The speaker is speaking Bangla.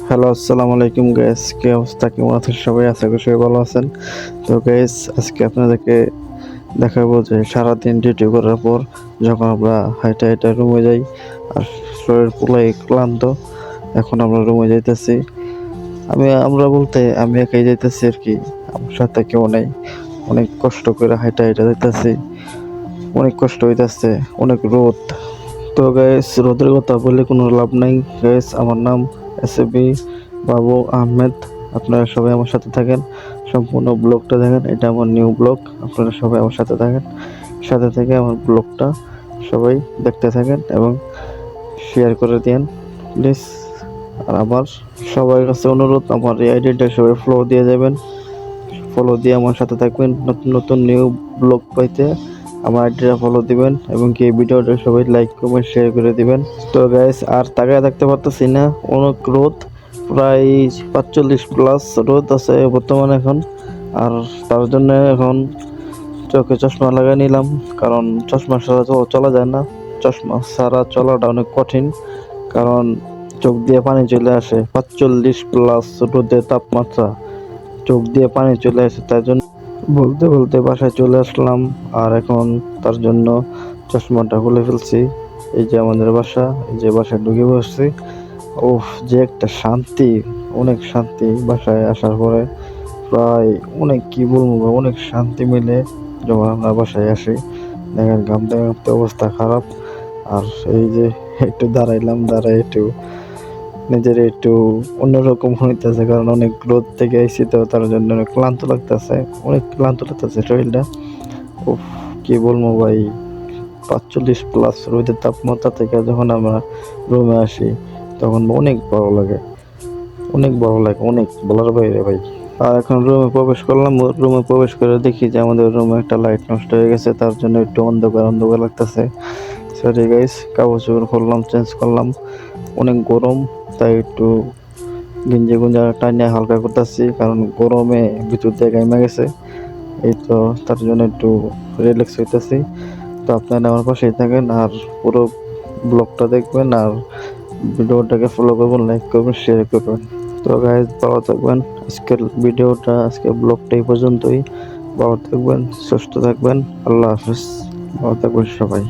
হ্যালো, আসসালামু আলাইকুম গাইস। কি অবস্থা, কেমন আছেন সবাই? আশা করি সবাই ভালো আছেন। তো গাইস, আজকে আপনাদেরকে দেখাবো যে সারাদিন ডিউটি করার পর যখন আমরা হাইটা হাইটা রুমে যাই আর শরীর পুরাই ক্লান্ত, এখন আমরা রুমে যাইতেছি। আমরা বলতে আমি একাই যাইতেছি আর কি, আমার সাথে কেউ নেই। অনেক কষ্ট করে হাইটা হাইটা যাইতেছি, অনেক কষ্ট হইতেছে, অনেক রোদ। তো গাইস, রোদের কথা বলে কোনো লাভ নাই। গাইস, আমার নাম এসএবি বাবু আহমেদ। আপনারা সবাই আমার সাথে থাকেন, সম্পূর্ণ ব্লগটা দেখেন। এটা আমার নিউ ব্লগ, আপনারা সবাই আমার সাথে থাকেন। সাথে থেকে আমার ব্লগটা সবাই দেখতে থাকেন এবং শেয়ার করে দিন প্লিজ। আর আমার সবার কাছে অনুরোধ, আমার এই আইডিটা সবাই ফলো দিয়ে যাবেন, ফলো দিয়ে আমার সাথে থাকবেন। নতুন নতুন নিউ ব্লগ পাইতে আমার আইডিটা ফলো দিবেন এবং কি এই ভিডিওটা সবাই লাইক কমেন্ট শেয়ার করে দিবেন। তো গাইস, আর তাকায় থাকতে পারতেছি না, অনেক রোদ, প্রায় 45+ রোদ আছে বর্তমানে এখন। আর তার জন্য এখন চোখে চশমা লাগাই নিলাম, কারণ চশমা ছাড়া তো চলা যায় না। চশমা ছাড়া চলাটা অনেক কঠিন, কারণ চোখ দিয়ে পানি চলে আসে। 45+ রোদের তাপমাত্রা, চোখ দিয়ে পানি চলে আসে। তাই জন্য বলতে বলতে বাসায় চলে আসলাম, আর এখন তার জন্য চশমাটা খুলে ফেলছি। এই যে আমাদের বাসা, এই যে বাসায় ঢুকে বসছি। ওহ, যে একটা শান্তি, অনেক শান্তি বাসায় আসার পরে। প্রায় অনেক কি বলবো, অনেক শান্তি মিলে যখন আমরা বাসায় আসি। দেখেন ঘামতে ঘামতে অবস্থা খারাপ। আর এই যে একটু দাঁড়াইলাম, দাঁড়াই একটু নিজের একটু অন্যরকম হইতেছে, কারণ অনেক রোদ থেকে আইসি, তো তার জন্য অনেক ক্লান্ত লাগতেছে, অনেক ক্লান্ত লাগতেছে শরীরটা। উফ, কি বলবো ভাই, 45+ রোদের তাপমাত্রা থেকে যখন আমরা রুমে আসি তখন অনেক ভালো লাগে, অনেক ভালো লাগে, অনেক বলার বাইরে ভাই। আর এখন রুমে প্রবেশ করলাম, রুমে প্রবেশ করে দেখি যে আমাদের রুমে একটা লাইট নষ্ট হয়ে গেছে, তার জন্য একটু অন্ধকার অন্ধকার লাগতেছে। সরি গাইস, কাগজ চোপড় খুললাম, চেঞ্জ করলাম। অনেক গরম, তাই একটু গেঞ্জি গুঞ্জা টাইনে হালকা করতেছি, কারণ গরমে ভিতর দিয়ে গাইমা গেছে। এই তো তার জন্য একটু রিল্যাক্স হইতেছি। তো আপনারা আমার পাশেই থাকেন আর পুরো ব্লগটা দেখবেন, আর ভিডিওটাকে ফলো করবেন, লাইক করবেন, শেয়ার করবেন। তো গাইজ, ভালো থাকবেন। আজকের ব্লগটা এই পর্যন্তই। ভালো থাকবেন, সুস্থ থাকবেন। আল্লাহ হাফিজ। ভালো থাকবেন সবাই।